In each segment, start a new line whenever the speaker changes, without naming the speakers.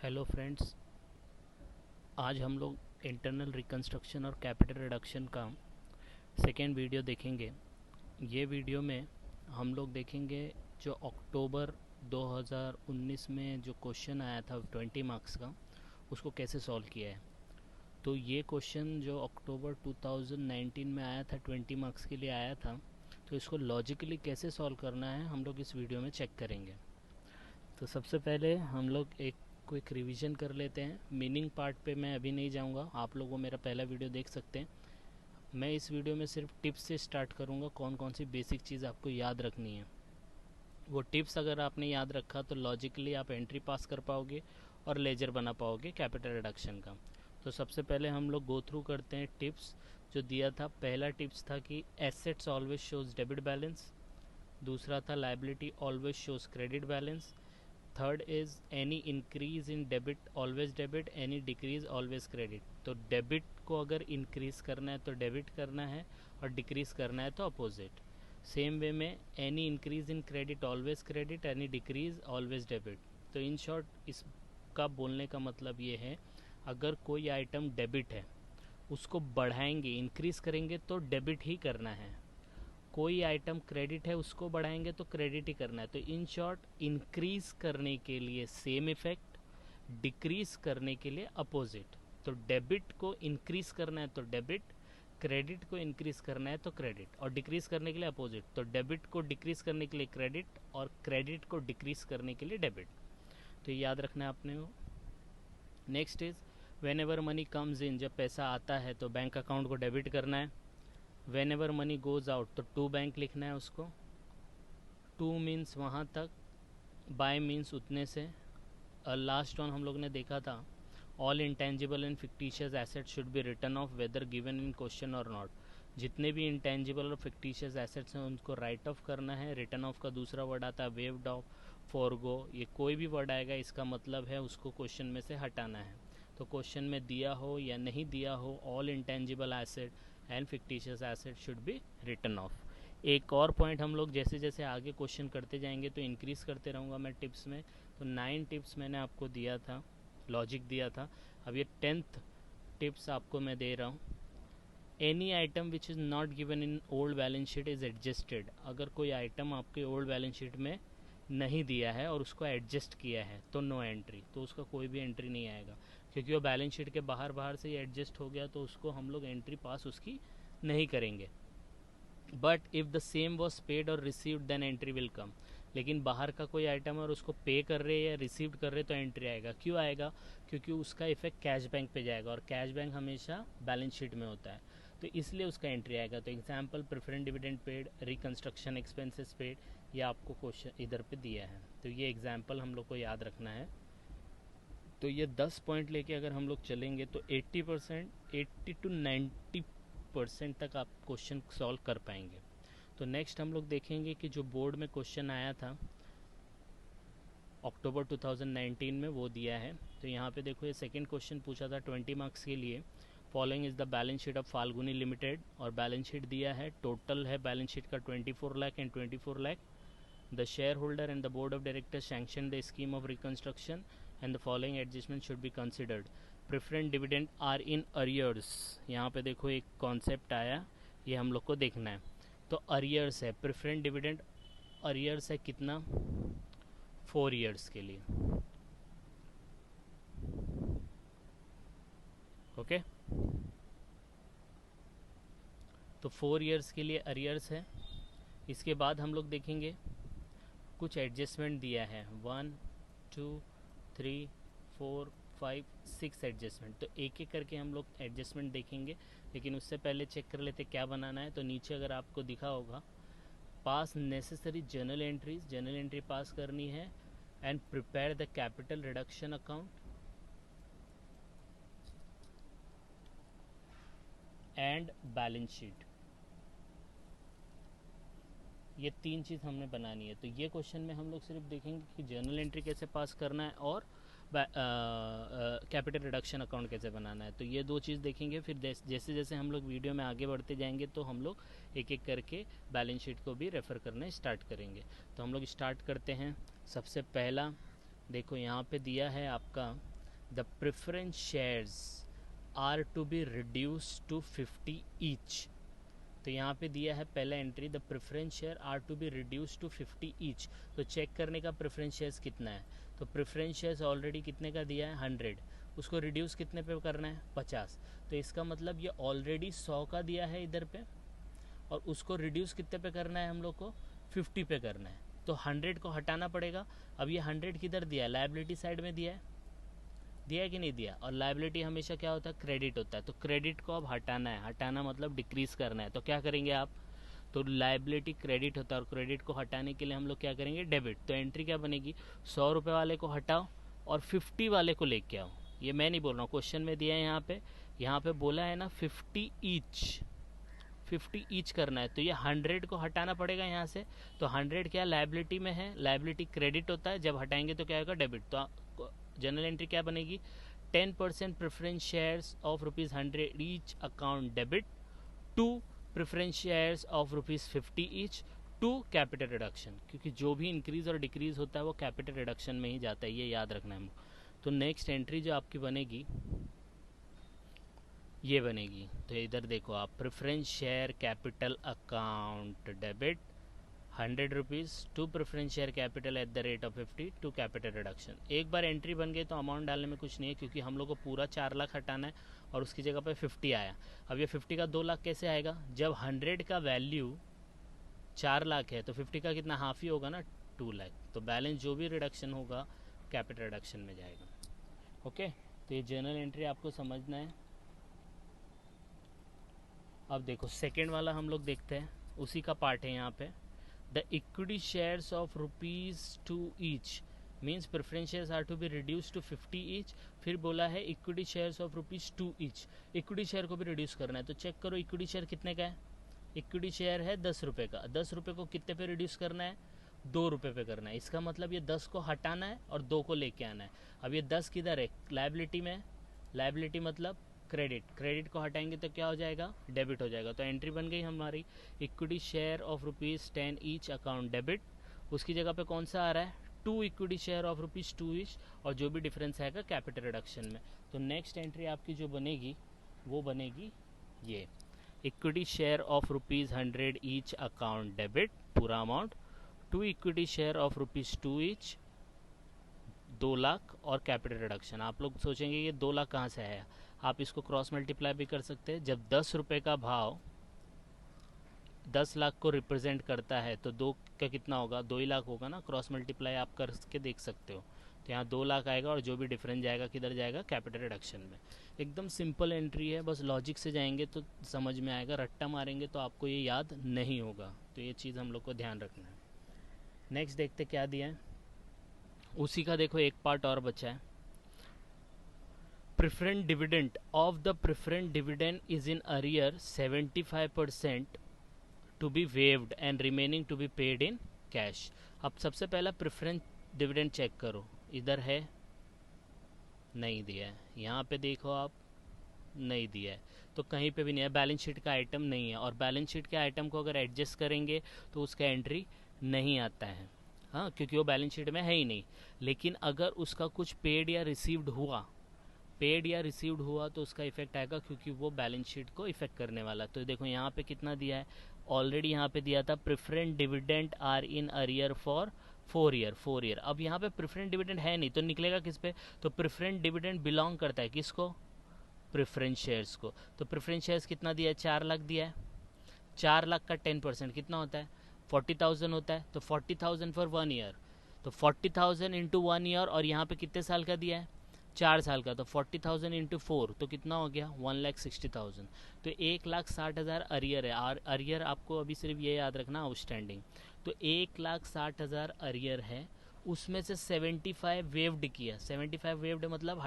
Hello friends, आज हम लोग इंटरनल रिकंस्ट्रक्शन और कैपिटल रिडक्शन का सेकेंड वीडियो देखेंगे। ये वीडियो में हम लोग देखेंगे जो अक्टूबर 2019 में जो क्वेश्चन आया था 20 मार्क्स का, उसको कैसे सॉल्व किया है। तो ये क्वेश्चन जो अक्टूबर 2019 में आया था 20 मार्क्स के लिए आया था, तो इसको लॉजिकली कैसे सॉल्व करना है हम लोग इस वीडियो में चेक करेंगे। तो सबसे पहले हम लोग एक क्विक रिवीजन कर लेते हैं। मीनिंग पार्ट पे मैं अभी नहीं जाऊंगा, आप लोगों मेरा पहला वीडियो देख सकते हैं। मैं इस वीडियो में सिर्फ टिप्स से स्टार्ट करूंगा, कौन कौन सी बेसिक चीज़ आपको याद रखनी है। वो टिप्स अगर आपने याद रखा तो लॉजिकली आप एंट्री पास कर पाओगे और लेजर बना पाओगे कैपिटल रिडक्शन का। तो सबसे पहले हम लोग गो थ्रू करते हैं टिप्स जो दिया था। पहला टिप्स था कि assets always shows debit balance. दूसरा था liability always shows credit balance. Third is any increase in debit always debit, any decrease always credit. तो डेबिट को अगर इंक्रीज करना है तो डेबिट करना है और डिक्रीज करना है तो अपोजिट। सेम वे में any increase in credit always credit, any decrease always debit. तो इन शॉर्ट इसका बोलने का मतलब ये है, अगर कोई आइटम डेबिट है उसको बढ़ाएंगे इंक्रीज करेंगे तो डेबिट ही करना है, कोई आइटम क्रेडिट है उसको बढ़ाएंगे तो क्रेडिट ही करना है। तो इन शॉर्ट इंक्रीज करने के लिए सेम इफेक्ट, डिक्रीज करने के लिए अपोजिट। तो डेबिट को इंक्रीज करना है तो डेबिट, क्रेडिट को इंक्रीज करना है तो क्रेडिट, और डिक्रीज करने के लिए अपोजिट। तो डेबिट को डिक्रीज करने के लिए क्रेडिट और क्रेडिट को डिक्रीज करने के लिए डेबिट। तो ये याद रखना है आपने को। Next is when ever money comes in, जब पैसा आता है तो बैंक अकाउंट को डेबिट करना है। When ever money goes out तो टू बैंक लिखना है उसको। टू मीन्स वहाँ तक, बाय मीन्स उतने से। लास्ट वन हम लोग ने देखा था, all intangible and fictitious asset should be written of weather given in question और नॉट। जितने भी इंटेंजिबल और फिक्टिशियस एसेट्स हैं उनको राइट ऑफ करना है। रिटर्न ऑफ का दूसरा वर्ड आता है वेव्ड ऑफ, फॉरगो। ये कोई भी वर्ड आएगा इसका मतलब है उसको क्वेश्चन में से हटाना है। तो क्वेश्चन में दिया हो या नहीं दिया हो, all intangible asset and fictitious asset should be written of. एक और पॉइंट हम लोग जैसे जैसे आगे क्वेश्चन करते जाएंगे तो इंक्रीज करते रहूँगा मैं टिप्स में। तो 9 टिप्स मैंने आपको दिया था, लॉजिक दिया था। अब ये 10th टिप्स आपको मैं दे रहा हूँ। Any item which is not given in old balance sheet is adjusted. अगर कोई आइटम आपके ओल्ड बैलेंस शीट में नहीं दिया है और उसको एडजस्ट किया है तो नो एंट्री, तो उसका कोई भी एंट्री नहीं आएगा, क्योंकि वो बैलेंस शीट के बाहर से ही एडजस्ट हो गया, तो उसको हम लोग एंट्री पास उसकी नहीं करेंगे। But if the same was paid और received then entry will come. लेकिन बाहर का कोई आइटम और उसको पे कर रहे हैं या रिसीव्ड कर रहे हैं तो एंट्री आएगा। क्यों आएगा? क्योंकि उसका इफेक्ट कैश बैंक पे जाएगा और कैश बैंक हमेशा बैलेंस शीट में होता है, तो इसलिए उसका एंट्री आएगा। तो example preference dividend paid, reconstruction expenses paid, ये आपको क्वेश्चन इधर पे दिया है। तो ये एग्जाम्पल हम लोग को याद रखना है। तो ये 10 पॉइंट लेके अगर हम लोग चलेंगे तो 80%, 80 to 90% तक आप क्वेश्चन सॉल्व कर पाएंगे। तो नेक्स्ट हम लोग देखेंगे कि जो बोर्ड में क्वेश्चन आया था अक्टूबर 2019 में, वो दिया है। तो यहाँ पे देखो, ये सेकंड क्वेश्चन पूछा था 20 मार्क्स के लिए। Following is the balance sheet of Falguni limited, और बैलेंस शीट दिया है, टोटल है बैलेंस शीट का 24 lakh and 24 lakh. The shareholder and the board of directors sanctioned the scheme of reconstruction and the following adjustments should be considered. Preferred dividend are in arrears. यहाँ पे देखो एक concept आया, ये हम लोग को देखना है। तो अरियर्स है, प्रेफरेंट डिविडेंड अरियर्स है कितना? 4 ईयर्स के लिए। ओके, तो 4 ईयर्स के लिए अरियर्स है। इसके बाद हम लोग देखेंगे कुछ एडजस्टमेंट दिया है, 1 2 3 4 5 6 एडजस्टमेंट। तो एक एक करके हम लोग एडजस्टमेंट देखेंगे, लेकिन उससे पहले चेक कर लेते क्या बनाना है। तो नीचे अगर आपको दिखा होगा, पास necessary journal entries, journal entry पास करनी है, and prepare the capital reduction account and balance sheet. ये 3 चीज़ हमने बनानी है। तो ये क्वेश्चन में हम लोग सिर्फ देखेंगे कि जर्नल एंट्री कैसे पास करना है और कैपिटल रिडक्शन अकाउंट कैसे बनाना है। तो ये 2 चीज़ देखेंगे। फिर जैसे जैसे हम लोग वीडियो में आगे बढ़ते जाएंगे तो हम लोग एक एक करके बैलेंस शीट को भी रेफ़र करना स्टार्ट करेंगे। तो हम लोग स्टार्ट करते हैं। सबसे पहला देखो, यहाँ पे दिया है आपका the preference shares are to be reduce to 50 each. तो यहाँ पे दिया है पहला entry, the preference share are to be reduce to 50 each. तो चेक करने का प्रेफरेंस शेयर्स कितना है, तो प्रेफरेंस शेयर्स ऑलरेडी कितने का दिया है 100, उसको रिड्यूस कितने पे करना है 50। तो इसका मतलब ये ऑलरेडी 100 का दिया है इधर पे, और उसको रिड्यूस कितने पे करना है हम लोग को 50 पे करना है। तो 100 को हटाना पड़ेगा। अब ये 100 किधर दिया है, लायबिलिटी साइड में दिया है कि नहीं दिया। और लायबिलिटी हमेशा क्या होता है, क्रेडिट होता है। तो क्रेडिट को अब हटाना है, हटाना मतलब डिक्रीज करना है। तो क्या करेंगे आप, तो लायबिलिटी क्रेडिट होता है और क्रेडिट को हटाने के लिए हम लोग क्या करेंगे, डेबिट। तो एंट्री क्या बनेगी, 100 रुपये वाले को हटाओ और 50 वाले को लेके आओ। ये मैं नहीं बोल रहा हूँ, क्वेश्चन में दिया है यहाँ पे बोला है ना 50 ईच करना है। तो ये 100 को हटाना पड़ेगा यहाँ से। तो 100 क्या लायबिलिटी में है, लायबिलिटी क्रेडिट होता है, जब हटाएंगे तो क्या होगा, डेबिट। तो जनरल एंट्री क्या बनेगी, 10% preference shares of ₹100 each account debit to preference shares of ₹50 each to capital reduction. क्योंकि जो भी इंक्रीज और डिक्रीज होता है वो कैपिटल रिडक्शन में ही जाता है, ये याद रखना है। तो नेक्स्ट एंट्री जो आपकी बनेगी ये बनेगी। तो इधर देखो आप, preference share capital account debit 100 rupees to preference share capital at the rate of 50 to capital reduction. एक बार एंट्री बन गई तो अमाउंट डालने में कुछ नहीं है, क्योंकि हम लोग को पूरा 4 लाख हटाना है और उसकी जगह पे 50 आया। अब ये 50 का 2 लाख कैसे आएगा, जब 100 का वैल्यू 4 लाख है तो 50 का कितना, हाफ ही होगा ना, 2 लाख। तो बैलेंस जो भी रिडक्शन होगा कैपिटल रिडक्शन में जाएगा। ओके, तो ये जर्नल एंट्री आपको समझना है। अब देखो सेकेंड वाला हम लोग देखते हैं, उसी का पार्ट है यहाँ पे। The equity shares of ₹2 each means preference shares are to be reduce to 50 each. फिर बोला है equity shares of ₹2 each, equity share को भी रिड्यूस करना है। तो चेक करो इक्विटी शेयर कितने का है, इक्विटी शेयर है 10 रुपये का। 10 रुपये को कितने पे रिड्यूस करना है, 2 रुपये पे करना है। इसका मतलब ये 10 को हटाना है और 2 को लेके आना है। अब ये 10 किधर है, लायबिलिटी में, लायबिलिटी मतलब क्रेडिट, क्रेडिट को हटाएंगे तो क्या हो जाएगा, डेबिट हो जाएगा। तो एंट्री बन गई हमारी, equity share of ₹10 each account debit. उसकी जगह पे कौन सा आ रहा है, 2 इक्विटी शेयर ऑफ ₹2 ईच, और जो भी डिफरेंस आएगा कैपिटल रिडक्शन में। तो नेक्स्ट एंट्री आपकी जो बनेगी वो बनेगी ये, equity share of ₹100 each account debit पूरा amount, 2 equity share of ₹2 each 2 lakh और कैपिटल रिडक्शन। आप लोग सोचेंगे ये 2 लाख कहाँ से आया, आप इसको क्रॉस मल्टीप्लाई भी कर सकते हैं। जब 10 रुपये का भाव 10 लाख को रिप्रेजेंट करता है तो 2 का कितना होगा, 2 ही लाख होगा ना। क्रॉस मल्टीप्लाई आप करके देख सकते हो। तो यहाँ 2 लाख आएगा और जो भी डिफरेंस जाएगा किधर जाएगा, कैपिटल रिडक्शन में। एकदम सिंपल एंट्री है, बस लॉजिक से जाएंगे तो समझ में आएगा, रट्टा मारेंगे तो आपको ये याद नहीं होगा। तो ये चीज़ हम लोग को ध्यान रखना है। नेक्स्ट देखते क्या दिया है, उसी का देखो एक पार्ट और बचा है। Preferent dividend of the preferent dividend is in arrear 75% to be waived and remaining to be paid in cash. अब सबसे पहला प्रेफरेंस डिविडेंड चेक करो, इधर है, नहीं दिया है। यहाँ पे देखो आप, नहीं दिया है। तो कहीं पे भी नहीं है, बैलेंस शीट का आइटम नहीं है। और बैलेंस शीट के आइटम को अगर एडजस्ट करेंगे तो उसका एंट्री नहीं आता है, हाँ, क्योंकि वो बैलेंस शीट में है ही नहीं। लेकिन अगर उसका कुछ पेड या रिसीव्ड हुआ तो उसका इफेक्ट आएगा, क्योंकि वो बैलेंस शीट को इफेक्ट करने वाला। तो देखो यहाँ पे कितना दिया है, ऑलरेडी यहाँ पे दिया था preferent dividend are in arrear for 4 year. अब यहाँ पे प्रेफरेंट डिविडेंड है नहीं, तो निकलेगा किस पे, तो प्रेफरेंट डिविडेंड बिलोंग करता है किसको, प्रेफरेंस शेयर्स को। तो प्रेफरेंस शेयर्स कितना दिया है, 4 लाख दिया है। 4 लाख का 10% कितना होता है, 40,000 होता है। तो 40,000 फॉर 1 ईयर, तो 40,000 इंटू 1 ईयर, और यहाँ पे कितने साल का दिया है, 4 साल का। तो 40,000 इंटू 4 तो कितना हो गया, 1,60,000। तो 1,60,000 अरियर है। और अरियर आपको अभी सिर्फ ये याद रखना, आउटस्टैंडिंग। तो 1,60,000 अरियर है, उसमें से 75 वेव्ड किया। 75 वेव्ड मतलब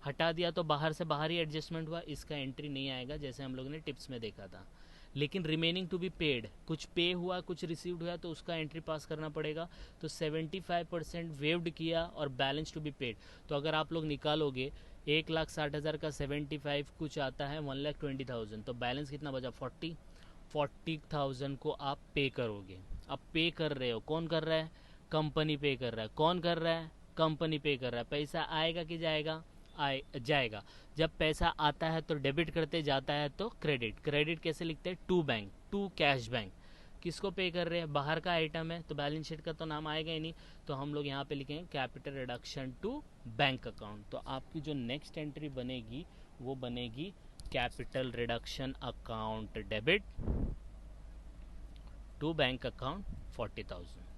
हटा दिया तो बाहर से बाहर ही एडजस्टमेंट हुआ, इसका एंट्री नहीं आएगा, जैसे हम लोग ने टिप्स में देखा था। लेकिन रिमेनिंग टू बी पेड, कुछ पे हुआ, कुछ रिसीव्ड हुआ, तो उसका एंट्री पास करना पड़ेगा। तो 75% वेव्ड किया और बैलेंस टू बी पेड। तो अगर आप लोग निकालोगे 1,60,000 का 75 कुछ आता है 1,20,000, तो बैलेंस कितना बचा, 40,000 को आप पे करोगे। अब पे कर रहे हो, कौन कर रहा है, कंपनी पे कर रहा है। कौन कर रहा है, कंपनी पे कर रहा है। पैसा आएगा कि जाएगा? जाएगा। जब पैसा आता है तो डेबिट करते, जाता है तो क्रेडिट। क्रेडिट कैसे लिखते हैं? To bank, to cash bank. किसको पे कर रहे हैं? बाहर का आइटम है तो बैलेंस शीट का तो नाम आएगा ही नहीं, तो हम लोग यहाँ पे लिखेंगे capital reduction to bank account. तो आपकी जो नेक्स्ट एंट्री बनेगी वो बनेगी capital reduction account debit to bank account 40,000।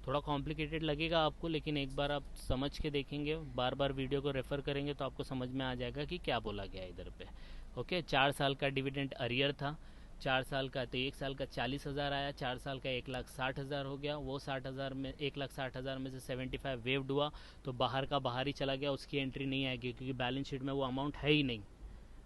थोड़ा कॉम्प्लिकेटेड लगेगा आपको, लेकिन एक बार आप समझ के देखेंगे, बार बार वीडियो को रेफ़र करेंगे तो आपको समझ में आ जाएगा कि क्या बोला गया है इधर पे। ओके, 4 साल का डिविडेंड अरियर था, 4 साल का, तो 1 साल का 40,000 आया, 4 साल का 1,60,000 हो गया। वो 60,000 में 1,60,000 में से 75 वेव्ड हुआ, तो बाहर का बाहर ही चला गया, उसकी एंट्री नहीं आएगी क्योंकि बैलेंस शीट में वो अमाउंट है ही नहीं,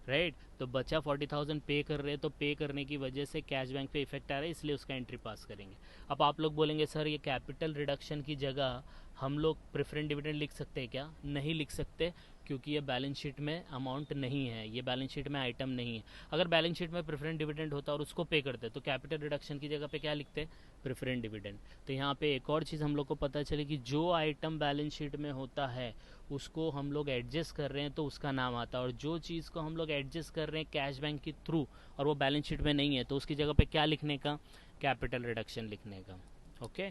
राइट। तो बचा 40,000 पे कर रहे हैं, तो पे करने की वजह से कैश बैंक पे इफेक्ट आ रहा है, इसलिए उसका एंट्री पास करेंगे। अब आप लोग बोलेंगे सर ये कैपिटल रिडक्शन की जगह हम लोग प्रेफरेंस डिविडेंड लिख सकते हैं क्या? नहीं लिख सकते, क्योंकि ये बैलेंस शीट में अमाउंट नहीं है, ये बैलेंस शीट में आइटम नहीं है। अगर बैलेंस शीट में प्रेफरेंस डिविडेंड होता और उसको पे करते तो कैपिटल रिडक्शन की जगह पे क्या लिखते? Preference dividend. तो यहाँ पे एक और चीज़ हम लोग को पता चले कि जो आइटम बैलेंस शीट में होता है उसको हम लोग एडजस्ट कर रहे हैं तो उसका नाम आता है, और जो चीज़ को हम लोग एडजस्ट कर रहे हैं कैश बैंक के थ्रू और वो बैलेंस शीट में नहीं है तो उसकी जगह पे क्या लिखने का? कैपिटल रिडक्शन लिखने का। ओके,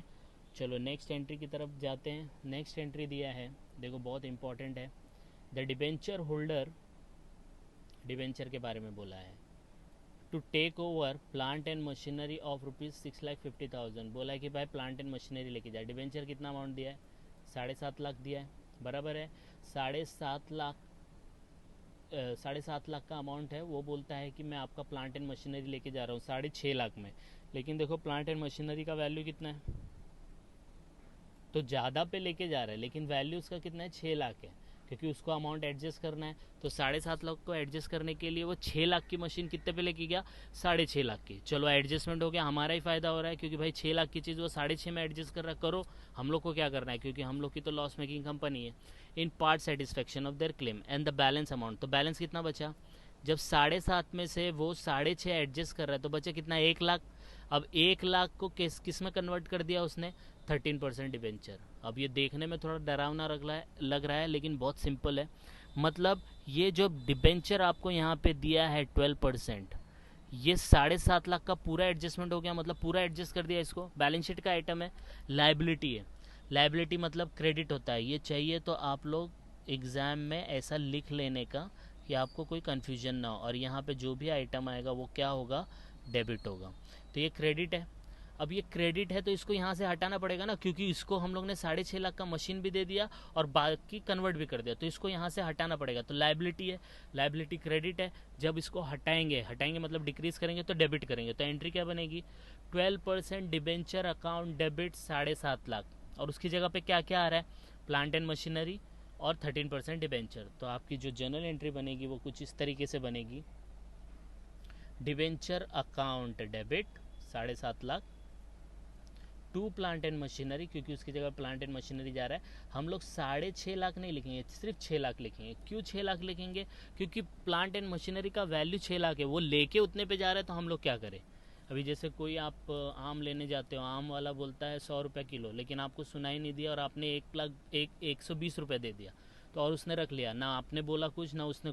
चलो नेक्स्ट एंट्री की तरफ जाते हैं। नेक्स्ट एंट्री दिया है, देखो बहुत इंपॉर्टेंट है। द डिबेंचर होल्डर, डिबेंचर के बारे में बोला है, to take over plant and machinery of ₹6,50,000। बोला है कि भाई प्लांट एंड मशीनरी लेके जाए। डिबेंचर कितना अमाउंट दिया है? 7.5 लाख दिया है, बराबर है। 7.5 लाख, 7.5 लाख का अमाउंट है। वो बोलता है कि मैं आपका प्लांट एंड मशीनरी लेके जा रहा हूँ 6.5 लाख में, लेकिन देखो प्लांट एंड मशीनरी का वैल्यू कितना है, तो ज़्यादा पे लेके जा रहा है लेकिन वैल्यू उसका कितना है? 6 लाख है, क्योंकि उसको अमाउंट एडजस्ट करना है। तो 7.5 लाख को एडजस्ट करने के लिए वो 6 लाख की मशीन कितने पे लेके गया? 6.5 लाख की। चलो एडजस्टमेंट हो गया, हमारा ही फ़ायदा हो रहा है, क्योंकि भाई 6 लाख की चीज़ वो 6.5 में एडजस्ट कर रहा है। करो, हम लोग को क्या करना है, क्योंकि हम लोग की तो लॉस मेकिंग कंपनी है। In part satisfaction of their claim and the balance amount. तो बैलेंस कितना बचा? जब 7.5 में से वो 6.5 एडजस्ट कर रहा है तो बचा कितना? 1 लाख। अब 1 लाख को किस में कन्वर्ट कर दिया उसने? 13% डिबेंचर। अब ये देखने में थोड़ा डरावना लग रहा है लेकिन बहुत सिंपल है। मतलब ये जो डिबेंचर आपको यहाँ पे दिया है 12%, ये 7.5 लाख का पूरा एडजस्टमेंट हो गया, मतलब पूरा एडजस्ट कर दिया इसको। बैलेंस शीट का आइटम है, लाइबिलिटी है। लाइबिलिटी मतलब क्रेडिट होता है। ये चाहिए तो आप लोग एग्ज़ाम में ऐसा लिख लेने का कि आपको कोई कन्फ्यूजन ना हो, और यहाँ पे जो भी आइटम आएगा वो क्या होगा? डेबिट होगा। तो ये क्रेडिट है। अब ये क्रेडिट है तो इसको यहाँ से हटाना पड़ेगा ना, क्योंकि इसको हम लोग ने 6.5 लाख का मशीन भी दे दिया और बाकी कन्वर्ट भी कर दिया, तो इसको यहाँ से हटाना पड़ेगा। तो लाइबिलिटी है, लाइबिलिटी क्रेडिट है। जब इसको हटाएंगे, हटाएंगे मतलब डिक्रीज करेंगे तो डेबिट करेंगे, तो एंट्री क्या बनेगी? 12% डिबेंचर अकाउंट डेबिट 7.5 लाख, और उसकी जगह पे क्या क्या आ रहा है? प्लांट एंड मशीनरी और 13% डिबेंचर। तो आपकी जो जर्नल एंट्री बनेगी वो कुछ इस तरीके से बनेगी। Debenture account debit 7.5 lakh to plant and machinery, क्योंकि उसकी जगह प्लांट एंड मशीनरी जा रहा है। हम लोग 6.5 लाख नहीं लिखेंगे, सिर्फ 6 लाख लिखेंगे। क्यों 6 लाख लिखेंगे? क्योंकि प्लांट एंड मशीनरी का वैल्यू 6 लाख है, वो लेके उतने पे जा रहा है, तो हम लोग क्या करें? अभी जैसे कोई आप आम लेने जाते हो, आम वाला बोलता है 100 रुपये किलो, लेकिन आपको सुनाई नहीं दिया और आपने 120 रुपये दे दिया, तो और उसने रख लिया, ना आपने बोला कुछ ना उसने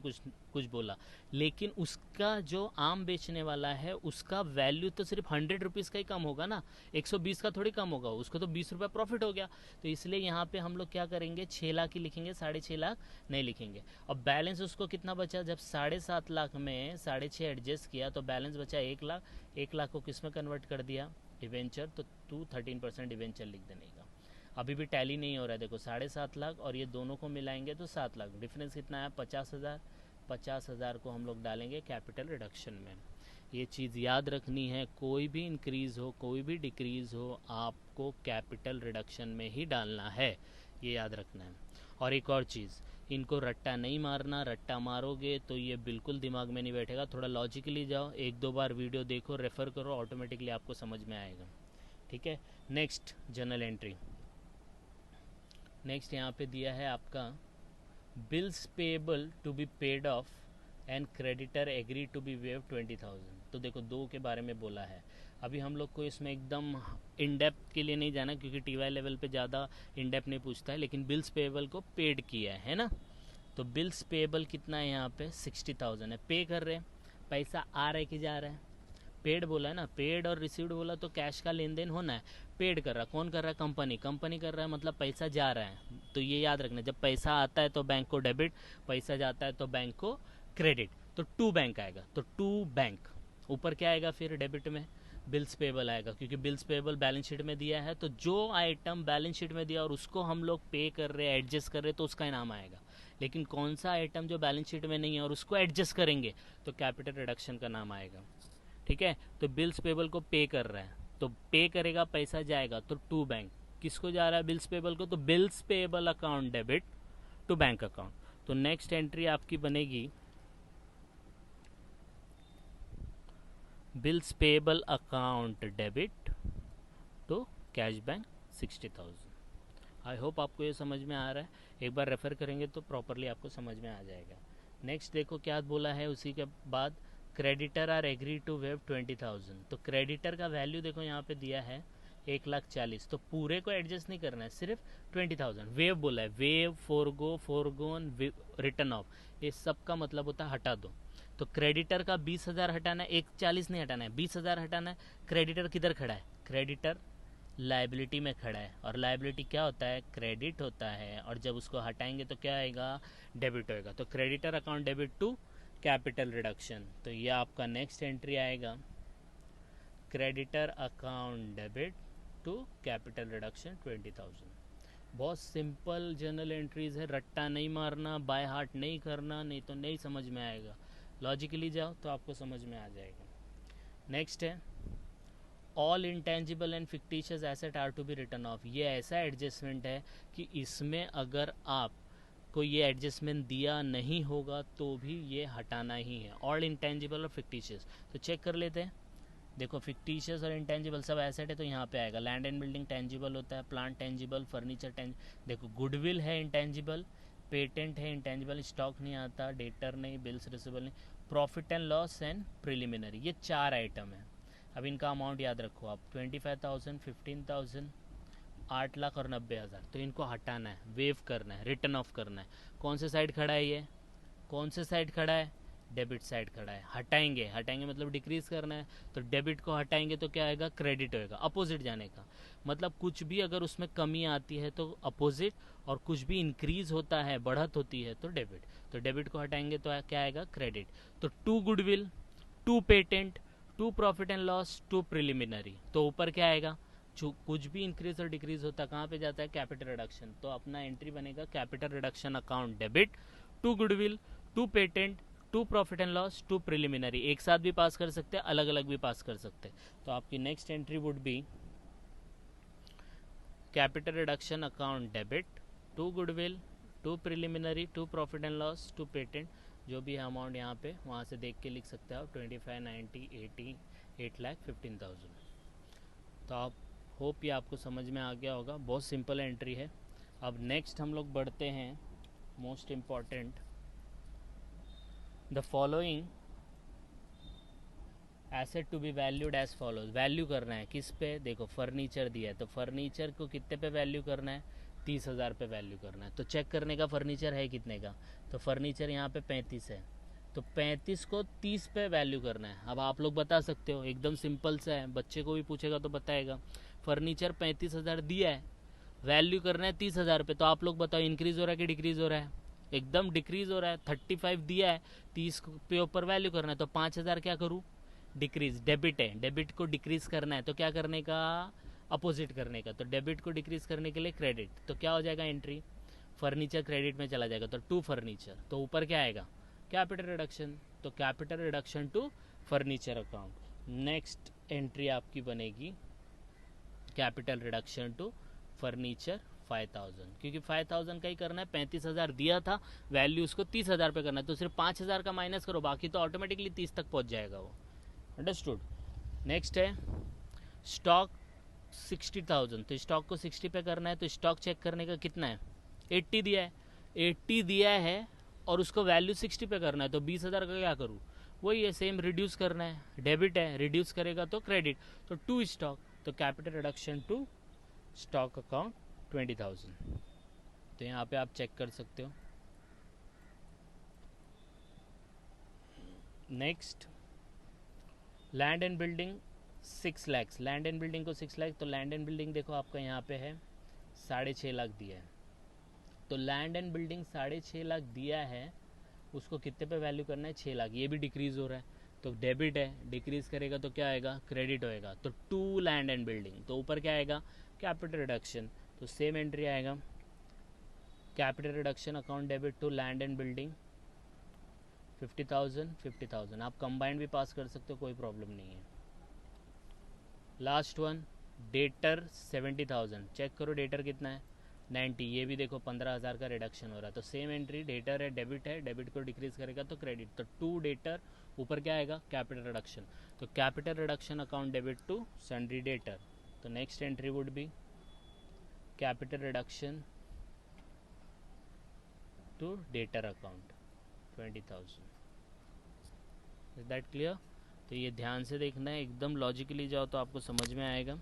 कुछ बोला, लेकिन उसका जो आम बेचने वाला है उसका वैल्यू तो सिर्फ 100 रुपीज़ का ही कम होगा ना, 120 का थोड़ी कम होगा, उसको तो 20 रुपये प्रॉफिट हो गया। तो इसलिए यहाँ पे हम लोग क्या करेंगे? 6 लाख ही लिखेंगे, 6.5 लाख नहीं लिखेंगे। और बैलेंस उसको कितना बचा? जब 7.5 लाख में 6.5 एडजस्ट किया तो बैलेंस बचा 1 लाख। 1 लाख को किस में कन्वर्ट कर दिया? डिवेंचर। तो 13% डिवेंचर लिख देने का। अभी भी टैली नहीं हो रहा है, देखो 7.5 लाख और ये दोनों को मिलाएंगे तो 7 लाख, डिफरेंस कितना है? 50,000। 50,000 को हम लोग डालेंगे कैपिटल रिडक्शन में। ये चीज़ याद रखनी है, कोई भी इंक्रीज़ हो कोई भी डिक्रीज़ हो आपको कैपिटल रिडक्शन में ही डालना है, ये याद रखना है। और एक और चीज़, इनको रट्टा नहीं मारना, रट्टा मारोगे तो ये बिल्कुल दिमाग में नहीं बैठेगा। थोड़ा लॉजिकली जाओ, 1-2 बार वीडियो देखो, रेफ़र करो, ऑटोमेटिकली आपको समझ में आएगा। ठीक है, नेक्स्ट जर्नल एंट्री। नेक्स्ट यहाँ पे दिया है आपका bills payable to be paid off and creditor agree to be waive 20,000। तो देखो दो के बारे में बोला है। अभी हम लोग को इसमें एकदम इन डेप्थ के लिए नहीं जाना, क्योंकि टीवाई लेवल पे ज़्यादा इन डेप्थ नहीं पूछता है, लेकिन बिल्स पेएबल को पेड किया है ना। तो बिल्स पेएबल कितना है यहाँ पे 60,000 है, पे कर रहे हैं, पैसा आ रहा है कि जा रहा है, पेड बोला है ना, पेड और रिसीव्ड बोला तो कैश का लेन देन होना है। पेड कर रहा है कौन कर रहा है, कंपनी, कंपनी कर रहा है मतलब पैसा जा रहा है। तो ये याद रखना, जब पैसा आता है तो बैंक को डेबिट, पैसा जाता है तो बैंक को क्रेडिट, तो टू बैंक आएगा, तो टू बैंक। ऊपर क्या आएगा फिर डेबिट में, बिल्स पेबल आएगा, क्योंकि बिल्स पेबल बैलेंस शीट में दिया है, तो जो आइटम बैलेंस शीट में दिया और उसको हम लोग पे कर रहे हैं, एडजस्ट कर रहे हैं, तो उसका नाम आएगा। लेकिन कौन सा आइटम जो बैलेंस शीट में नहीं है और उसको एडजस्ट करेंगे तो कैपिटल रिडक्शन का नाम आएगा। ठीक है, तो बिल्स पेबल को पे कर रहा है, तो पे करेगा, पैसा जाएगा, तो टू बैंक। किसको जा रहा है बिल्स पेबल को, तो bills payable account debit to bank account. तो नेक्स्ट एंट्री आपकी बनेगी bills payable account debit to cash bank 60,000। I hope आपको ये समझ में आ रहा है, एक बार रेफर करेंगे तो प्रॉपरली आपको समझ में आ जाएगा। नेक्स्ट देखो क्या बोला है उसी के बाद, creditor are agree to waive 20,000। तो क्रेडिटर का वैल्यू देखो यहाँ पे दिया है 1,40,000, तो पूरे को एडजस्ट नहीं करना है, सिर्फ 20,000। वेव बोला है, वेव, फोरगो, फोरगोन, रिटर्न ऑफ, ये सब का मतलब होता है हटा दो। तो क्रेडिटर का 20,000 हटाना है, 1,40,000 नहीं हटाना है, 20,000 हटाना है। क्रेडिटर किधर खड़ा है, क्रेडिटर लाइबिलिटी में खड़ा है, और लाइबिलिटी क्या होता है, क्रेडिट होता है, और जब उसको हटाएंगे तो क्या आएगा, डेबिट होएगा। तो creditor account debit to capital reduction, तो ये आपका नेक्स्ट एंट्री आएगा, creditor account debit to capital reduction 20,000। बहुत सिंपल जर्नल एंट्रीज है, रट्टा नहीं मारना, बाय हार्ट नहीं करना, नहीं तो नहीं समझ में आएगा। लॉजिकली जाओ तो आपको समझ में आ जाएगा। नेक्स्ट है all intangible and fictitious asset are to be written off. ये ऐसा एडजस्टमेंट है कि इसमें अगर आप को ये एडजस्टमेंट दिया नहीं होगा तो भी ये हटाना ही है, ऑल इंटेंजिबल और फिक्टिशियस। तो चेक कर लेते हैं, देखो फिक्टिशियस और इंटेंजिबल सब एसेट है, तो यहाँ पे आएगा लैंड एंड बिल्डिंग टेंजिबल होता है, प्लांट टेंजिबल, फर्नीचर देखो गुडविल है इंटेंजिबल, पेटेंट है इंटेंजिबल, स्टॉक नहीं आता, डेटर नहीं, बिल्स रिसीवेबल नहीं, profit and loss and preliminary, ये 4 आइटम है। अब इनका अमाउंट याद रखो आप, 25,000, 15,000, 8 लाख और 90,000। तो इनको हटाना है, वेव करना है, रिटर्न ऑफ करना है। कौन से साइड खड़ा है ये, कौन से साइड खड़ा है, डेबिट साइड खड़ा है। हटाएंगे, हटाएंगे मतलब डिक्रीज करना है, तो डेबिट को हटाएंगे तो क्या आएगा, क्रेडिट होएगा, अपोजिट जाने का मतलब। कुछ भी अगर उसमें कमी आती है तो अपोजिट, और कुछ भी इंक्रीज होता है, बढ़त होती है तो डेबिट। तो डेबिट को हटाएंगे तो क्या आएगा, क्रेडिट। तो to goodwill, to patent, to profit and loss, to preliminary. तो ऊपर क्या आएगा, जो कुछ भी इंक्रीज और डिक्रीज होता है कहाँ पे जाता है, कैपिटल रिडक्शन। तो अपना एंट्री बनेगा capital reduction account debit to goodwill, to patent, to profit and loss, to preliminary. एक साथ भी पास कर सकते हैं, अलग अलग भी पास कर सकते हैं। तो आपकी next entry would be capital reduction account debit to goodwill, to preliminary, to profit and loss, to patent. जो भी है अमाउंट यहाँ पे वहाँ से देख के लिख सकते हो, 25, 90, 80, 8,15,000। तो आप होप ये आपको समझ में आ गया होगा, बहुत सिंपल एंट्री है। अब नेक्स्ट हम लोग बढ़ते हैं, most important, the following asset to be valued as follows. Value करना है किस पे, देखो फर्नीचर दिया है, तो फर्नीचर को कितने पे वैल्यू करना है, 30,000 पे वैल्यू करना है। तो चेक करने का फर्नीचर है कितने का, तो फर्नीचर यहाँ पे 35 है, तो 35 को 30 पे वैल्यू करना है। अब आप लोग बता सकते हो, एकदम सिंपल सा है, बच्चे को भी पूछेगा तो बताएगा। फर्नीचर 35,000 दिया है, वैल्यू करना है 30,000 पे, तो आप लोग बताओ इंक्रीज हो रहा है कि डिक्रीज हो रहा है, एकदम डिक्रीज हो रहा है। 35 दिया है, 30 पे ऊपर वैल्यू करना है, तो 5,000 क्या करूँ, डिक्रीज, डेबिट है, डेबिट को डिक्रीज करना है, तो क्या करने का, अपोजिट करने का। तो डेबिट को डिक्रीज करने के लिए क्रेडिट, तो क्या हो जाएगा एंट्री, फर्नीचर क्रेडिट में चला जाएगा, तो टू फर्नीचर। तो ऊपर क्या आएगा, कैपिटल रिडक्शन, तो capital reduction to furniture account. Next entry आपकी बनेगी कैपिटल रिडक्शन टू फर्नीचर 5,000, क्योंकि 5,000 का ही करना है, 35,000 दिया था, वैल्यू उसको 30,000 पे करना है, तो सिर्फ 5,000 का माइनस करो, बाकी तो ऑटोमेटिकली 30 तक पहुंच जाएगा वो। अंडरस्टूड। नेक्स्ट है स्टॉक 60,000, तो स्टॉक को 60 पे करना है, तो स्टॉक चेक करने का कितना है, 80 दिया है, 80 दिया है और उसको वैल्यू 60 पे करना है, तो 20,000 का क्या करूँ, वही है, सेम रिड्यूस करना है, डेबिट है, रिड्यूस करेगा तो क्रेडिट, तो टू स्टॉक, तो capital reduction to stock account 20,000। तो यहाँ पे आप चेक कर सकते हो। Next, land and building 6 lakh, land and building को 6 लाख, तो लैंड एंड बिल्डिंग देखो आपका यहाँ पे है 6.5 लाख दिया है। तो लैंड एंड बिल्डिंग 6.5 लाख दिया है, उसको कितने पे वैल्यू करना है, 6 लाख। ये भी डिक्रीज हो रहा है, तो डेबिट है, डिक्रीज करेगा तो क्या आएगा, क्रेडिट होएगा। तो टू लैंड एंड बिल्डिंग, तो ऊपर क्या आएगा, कैपिटल रिडक्शन, तो सेम एंट्री आएगा, capital reduction account debit to land and building 50,000 50,000। आप कंबाइंड भी पास कर सकते हो, कोई प्रॉब्लम नहीं है। लास्ट वन, डेटर 70,000, चेक करो डेटर कितना है 90, ये भी देखो 15,000 का रिडक्शन हो रहा है। तो सेम एंट्री, डेटर है, डेबिट को डिक्रीज करेगा तो क्रेडिट, तो टू डेटर, ऊपर क्या आएगा, कैपिटल रिडक्शन, तो capital reduction account debit to sundry debtor. तो next entry would be capital reduction to debtor account 20,000। Is that clear? तो ये ध्यान से देखना है, एकदम लॉजिकली जाओ तो आपको समझ में आएगा।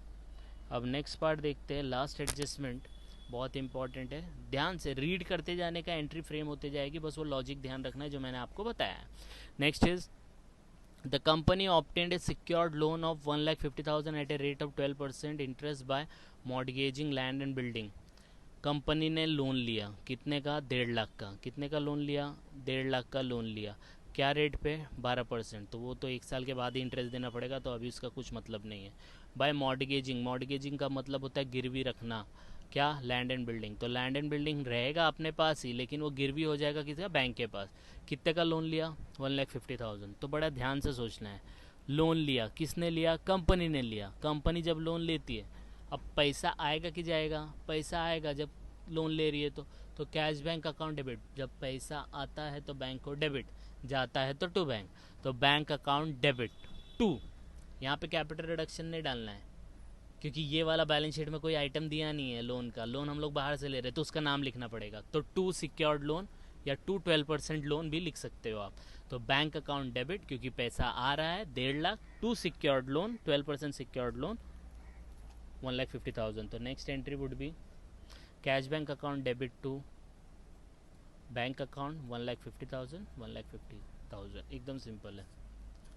अब नेक्स्ट पार्ट देखते हैं, लास्ट एडजस्टमेंट, बहुत इंपॉर्टेंट है, ध्यान से रीड करते जाने का, एंट्री फ्रेम होते जाएगी, बस वो लॉजिक ध्यान रखना है जो मैंने आपको बताया। Next is the company obtained a secured loan of 1,50,000 at a rate of 12% interest by mortgaging land and building. Company ने लोन लिया कितने का, 1.5 लाख का। कितने का लोन लिया, 1.5 लाख का लोन लिया। क्या रेट पे, 12%। तो वो तो 1 साल के बाद ही इंटरेस्ट देना पड़ेगा, तो अभी उसका कुछ मतलब नहीं है। बाय मॉर्गेजिंग, मॉर्गेजिंग का मतलब होता है गिरवी रखना, क्या, लैंड एंड बिल्डिंग। तो लैंड एंड बिल्डिंग रहेगा अपने पास ही, लेकिन वो गिरवी हो जाएगा किसका, बैंक के पास। कितने का लोन लिया, 1,50,000। तो बड़ा ध्यान से सोचना है, लोन लिया किसने लिया, कंपनी ने लिया। कंपनी जब लोन लेती है, अब पैसा आएगा कि जाएगा, पैसा आएगा जब लोन ले रही है तो कैश बैंक अकाउंट डेबिट, जब पैसा आता है तो बैंक को डेबिट, जाता है तो टू बैंक, तो बैंक अकाउंट डेबिट टू। यहाँ पे कैपिटल रिडक्शन नहीं डालना है, क्योंकि ये वाला बैलेंस शीट में कोई आइटम दिया नहीं है लोन का, लोन हम लोग बाहर से ले रहे हैं तो उसका नाम लिखना पड़ेगा। तो टू सिक्योर्ड लोन या टू 12% लोन भी लिख सकते हो आप। तो बैंक अकाउंट डेबिट, क्योंकि पैसा आ रहा है 1.5 lakh, to secured loan 12% secured loan 1,50,000। तो next entry would be cash bank account debit to bank account 1,50,000 1,50,000। एकदम सिंपल है,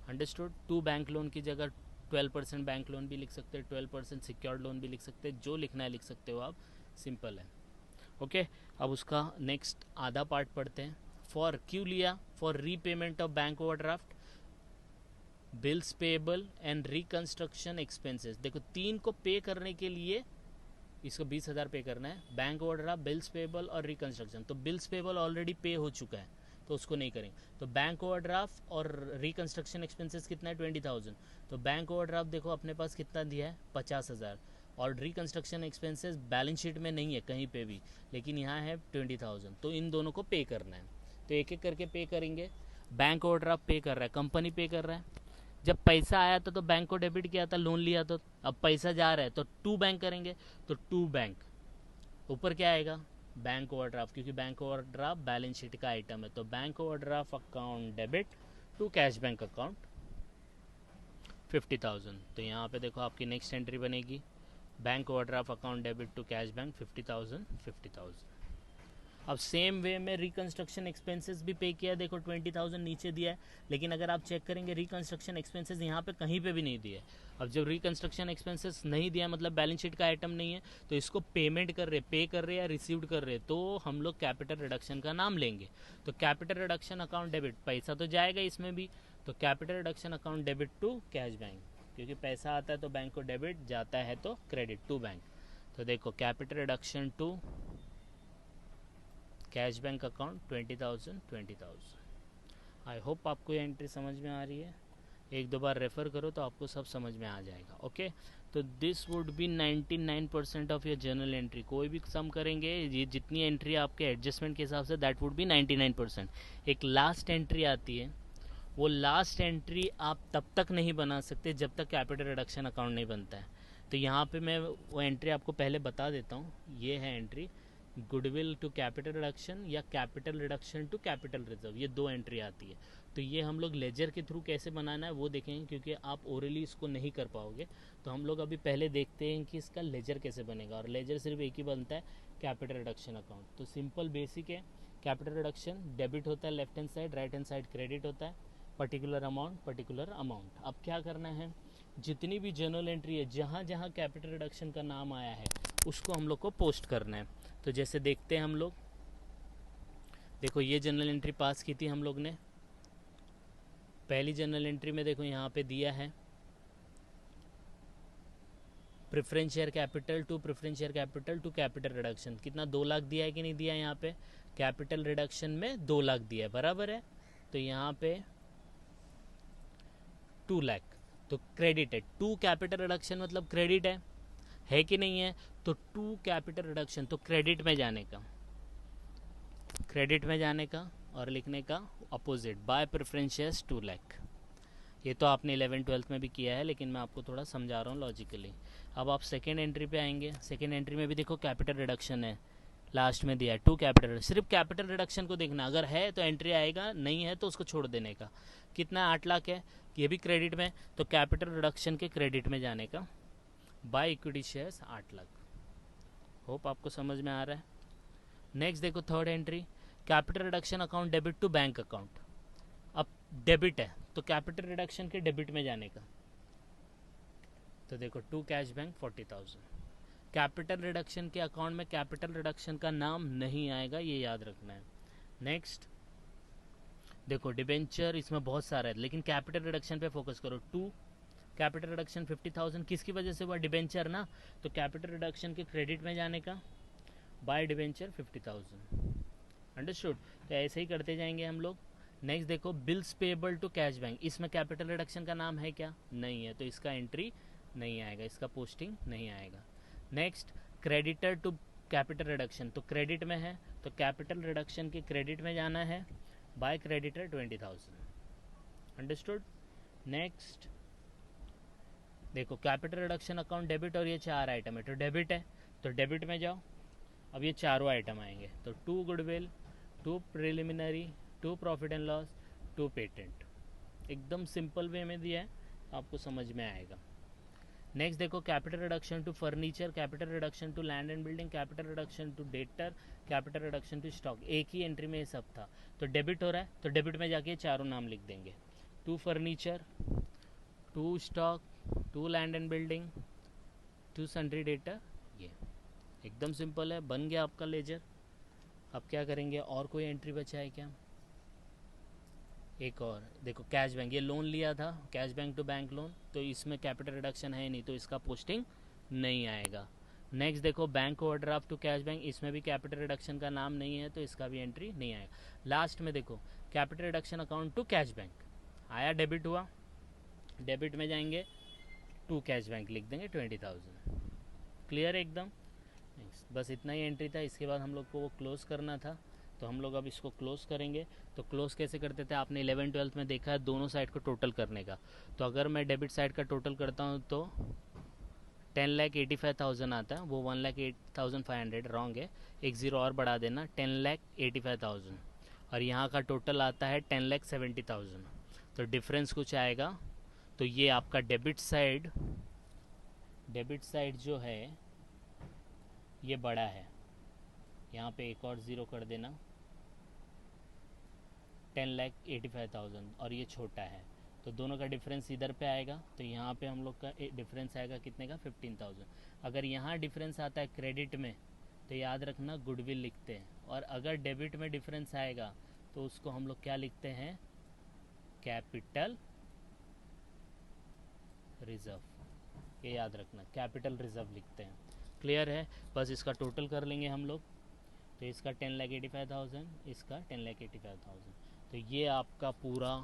अंडरस्टूड। टू बैंक लोन की जगह 12% बैंक लोन भी लिख सकते हैं, 12% सिक्योर्ड लोन भी लिख सकते हैं, जो लिखना है लिख सकते हो आप, सिंपल है। ओके, अब उसका नेक्स्ट आधा पार्ट पढ़ते हैं। फॉर क्यों लिया, for repayment of bank overdraft, bills payable and reconstruction expenses. देखो 3 को पे करने के लिए इसको 20,000 पे करना है, बैंक ओवरड्राफ्ट, बिल्स पेएबल और रिकंस्ट्रक्शन। तो बिल्स पेएबल ऑलरेडी पे हो चुका है, तो उसको नहीं करेंगे। तो बैंक ओवरड्राफ्ट और रिकंस्ट्रक्शन एक्सपेंसेस कितना है, 20,000। तो बैंक ओवरड्राफ्ट देखो अपने पास कितना दिया है, 50,000, और रिकंस्ट्रक्शन एक्सपेंसेस बैलेंस शीट में नहीं है कहीं पे भी, लेकिन यहाँ है 20,000। तो इन दोनों को पे करना है, तो एक एक करके पे करेंगे। बैंक ओवरड्राफ्ट पे कर रहा है, कंपनी पे कर रहा है। जब पैसा आया था तो बैंक को डेबिट किया था, लोन लिया तो, अब पैसा जा रहा है तो टू बैंक करेंगे, तो टू बैंक। ऊपर क्या आएगा, बैंक ओवरड्राफ्ट, क्योंकि बैंक ओवरड्राफ्ट बैलेंस शीट का आइटम है। तो bank overdraft account debit to cash bank account 50,000। तो यहाँ पे देखो आपकी नेक्स्ट एंट्री बनेगी, bank overdraft account debit to cash bank 50,000 50,000। अब सेम वे में रिकंस्ट्रक्शन एक्सपेंसेस भी पे किया, देखो 20,000 नीचे दिया है, लेकिन अगर आप चेक करेंगे रिकंस्ट्रक्शन एक्सपेंसेस यहाँ पे कहीं पे भी नहीं दिया है। अब जब रिकंस्ट्रक्शन एक्सपेंसेस नहीं दिया, मतलब बैलेंस शीट का आइटम नहीं है, तो इसको पेमेंट कर रहे, पे कर रहे या रिसीव्ड कर रहे, तो हम लोग कैपिटल रिडक्शन का नाम लेंगे। तो कैपिटल रिडक्शन अकाउंट डेबिट, पैसा तो जाएगा इसमें भी, तो capital reduction account debit to cash bank, क्योंकि पैसा आता है तो बैंक को डेबिट, जाता है तो क्रेडिट, टू बैंक। तो देखो capital reduction to cash bank account 20,000 20,000। I hope आपको ये एंट्री समझ में आ रही है, एक दो बार रेफ़र करो तो आपको सब समझ में आ जाएगा। ओके, तो this would be 99% of your journal entry. कोई भी सम करेंगे, ये जितनी एंट्री आपके एडजस्टमेंट के हिसाब से, दैट वुड बी 99%। एक लास्ट एंट्री आती है, वो लास्ट एंट्री आप तब तक नहीं बना सकते जब तक कैपिटल रिडक्शन अकाउंट नहीं बनता है। तो यहाँ पे मैं वो एंट्री आपको पहले बता देता हूँ, ये है entry, goodwill to capital reduction या capital reduction to capital reserve, ये 2 एंट्री आती है। तो ये हम लोग लेजर के थ्रू कैसे बनाना है वो देखेंगे, क्योंकि आप ओरली इसको नहीं कर पाओगे। तो हम लोग अभी पहले देखते हैं कि इसका लेजर कैसे बनेगा, और लेजर सिर्फ एक ही बनता है, कैपिटल रिडक्शन अकाउंट। तो सिंपल बेसिक है, कैपिटल रिडक्शन डेबिट होता है left hand side, right hand side credit होता है, पर्टिकुलर अमाउंट। अब क्या करना है, जितनी भी जर्नल एंट्री है जहाँ जहाँ कैपिटल रिडक्शन का नाम आया है उसको हम लोग को पोस्ट करना है। तो जैसे देखते हैं हम लोग, देखो ये जर्नल एंट्री पास की थी हम लोग ने। पहली जर्नल एंट्री में देखो यहाँ पे दिया है preference share capital to capital reduction, कितना 2 लाख दिया है कि नहीं दिया है, यहाँ पे कैपिटल रिडक्शन में 2 लाख दिया है, बराबर है। तो यहाँ पे 2 लाख तो क्रेडिट है, 2 कैपिटल रिडक्शन मतलब क्रेडिट है कि नहीं है। तो 2 कैपिटल रिडक्शन तो क्रेडिट में जाने का और लिखने का opposite, bye preference shares 2 lakh. ये तो आपने 11th-12th में भी किया है, लेकिन मैं आपको थोड़ा समझा रहा हूँ लॉजिकली। अब आप सेकेंड एंट्री पे आएंगे, सेकेंड एंट्री में भी देखो कैपिटल रिडक्शन है, लास्ट में दिया है 2 कैपिटल। सिर्फ कैपिटल रिडक्शन को देखना, अगर है तो एंट्री आएगा, नहीं है तो उसको छोड़ देने का। कितना 8 लाख है, ये भी क्रेडिट में, तो कैपिटल रिडक्शन के क्रेडिट में जाने का, by equity shares 8 lakh. Hope आपको समझ में आ रहा है। नेक्स्ट देखो third entry, capital reduction account debit to bank account. अब डेबिट है तो कैपिटल रिडक्शन के डेबिट में जाने का, तो देखो to cash bank 40,000। Capital reduction के अकाउंट में कैपिटल रिडक्शन का नाम नहीं आएगा, ये याद रखना है। नेक्स्ट देखो डिबेंचर, इसमें बहुत सारा है लेकिन कैपिटल रिडक्शन पे फोकस करो। 2 कैपिटल रिडक्शन 50,000 किसकी वजह से हुआ, डिबेंचर ना, तो कैपिटल रिडक्शन के क्रेडिट में जाने का, बाय डिबेंचर 50,000। अंडरस्टूड। तो ऐसे ही करते जाएंगे हम लोग। नेक्स्ट देखो bills payable to cash bank, इसमें कैपिटल रिडक्शन का नाम है क्या, नहीं है, तो इसका एंट्री नहीं आएगा, इसका पोस्टिंग नहीं आएगा। Next creditor to capital reduction, तो क्रेडिट में है तो कैपिटल रिडक्शन के क्रेडिट में जाना है, बाय क्रेडिटर 20,000। अंडरस्टूड। नेक्स्ट देखो कैपिटल रिडक्शन अकाउंट डेबिट, और ये 4 आइटम है, तो डेबिट है तो डेबिट में जाओ। अब ये चारों आइटम आएंगे, तो 2 goodwill, 2 preliminary, 2 profit and loss, 2 patent. एकदम सिंपल वे में दिया है, आपको समझ में आएगा। नेक्स्ट देखो capital reduction to furniture, capital reduction to land and building, capital reduction to debtor, capital reduction to stock. एक ही एंट्री में ये सब था, तो डेबिट हो रहा है तो डेबिट में जाके चारों नाम लिख देंगे, 2 furniture, 2 stock, 2 land and building, 2 sundry debtor. ये एकदम सिंपल है, बन गया आपका लेजर। अब क्या करेंगे, और कोई एंट्री बचा है क्या, एक और देखो कैश बैंक, ये लोन लिया था cash bank to bank loan, तो इसमें कैपिटल रिडक्शन है नहीं, तो इसका पोस्टिंग नहीं आएगा। नेक्स्ट देखो bank overdraft to cash bank, इसमें भी कैपिटल रिडक्शन का नाम नहीं है तो इसका भी एंट्री नहीं आएगा। लास्ट में देखो capital reduction account to cash bank आया, डेबिट हुआ, डेबिट में जाएंगे 2 कैश बैंक लिख देंगे 20,000। क्लियर है एकदम। बस इतना ही एंट्री था, इसके बाद हम लोग को वो क्लोज करना था, तो हम लोग अब इसको क्लोज करेंगे। तो क्लोज कैसे करते थे, आपने 11th-12th में देखा है, दोनों साइड को टोटल करने का। तो अगर मैं डेबिट साइड का टोटल करता हूँ तो 10,85,000 आता है, वो 1,08,500 रॉन्ग है, एक ज़ीरो और बढ़ा देना, 10,85,000, और यहाँ का टोटल आता है 10,70,000। तो डिफरेंस कुछ आएगा, तो ये आपका डेबिट साइड जो है ये बड़ा है, यहाँ पे एक और ज़ीरो कर देना, 10,85,000, और ये छोटा है, तो दोनों का डिफरेंस इधर पे आएगा। तो यहाँ पे हम लोग का डिफरेंस आएगा कितने का, 15,000। अगर यहाँ डिफरेंस आता है क्रेडिट में तो याद रखना गुडविल लिखते हैं, और अगर डेबिट में डिफरेंस आएगा तो उसको हम लोग क्या लिखते हैं, कैपिटल रिजर्व। ये याद रखना, कैपिटल रिजर्व लिखते हैं। क्लियर है। बस इसका टोटल कर लेंगे हम लोग, तो इसका 10,85,000, इसका 10,85,000। तो ये आपका पूरा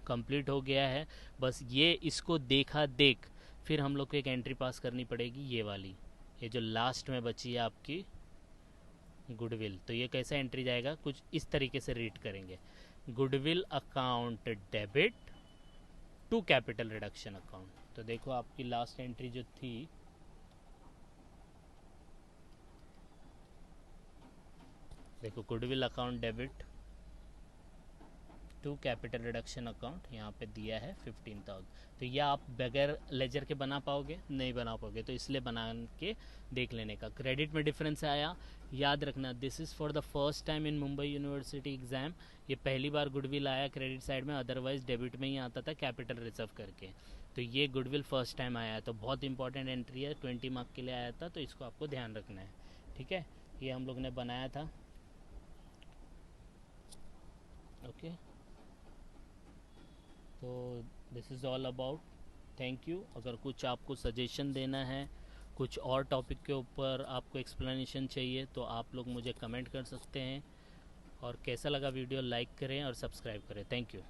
कंप्लीट हो गया है। बस ये इसको देखा देख फिर हम लोग को एक एंट्री पास करनी पड़ेगी, ये वाली, ये जो लास्ट में बची है आपकी गुडविल। तो ये कैसा एंट्री जाएगा, कुछ इस तरीके से रीड करेंगे, goodwill account debit to capital reduction account. तो देखो आपकी लास्ट एंट्री जो थी देखो goodwill account debit to capital reduction account यहाँ पे दिया है 15,000। तो यह आप बगैर लेजर के बना पाओगे? नहीं बना पाओगे, तो इसलिए बना के देख लेने का। क्रेडिट में डिफरेंस आया, याद रखना this is for the first time in Mumbai university exam. ये पहली बार गुडविल आया क्रेडिट साइड में, अदरवाइज डेबिट में ही आता था कैपिटल रिजर्व करके। तो ये गुडविल फर्स्ट टाइम आया है, तो बहुत इंपॉर्टेंट एंट्री है, 20 मार्क के लिए आया था, तो इसको आपको ध्यान रखना है। ठीक है, ये हम लोग ने बनाया था। ओके, तो this is all about. Thank you. अगर कुछ आपको सजेशन देना है, कुछ और टॉपिक के ऊपर आपको एक्सप्लेनेशन चाहिए, तो आप लोग मुझे कमेंट कर सकते हैं। और कैसा लगा वीडियो, लाइक करें और सब्सक्राइब करें। Thank you.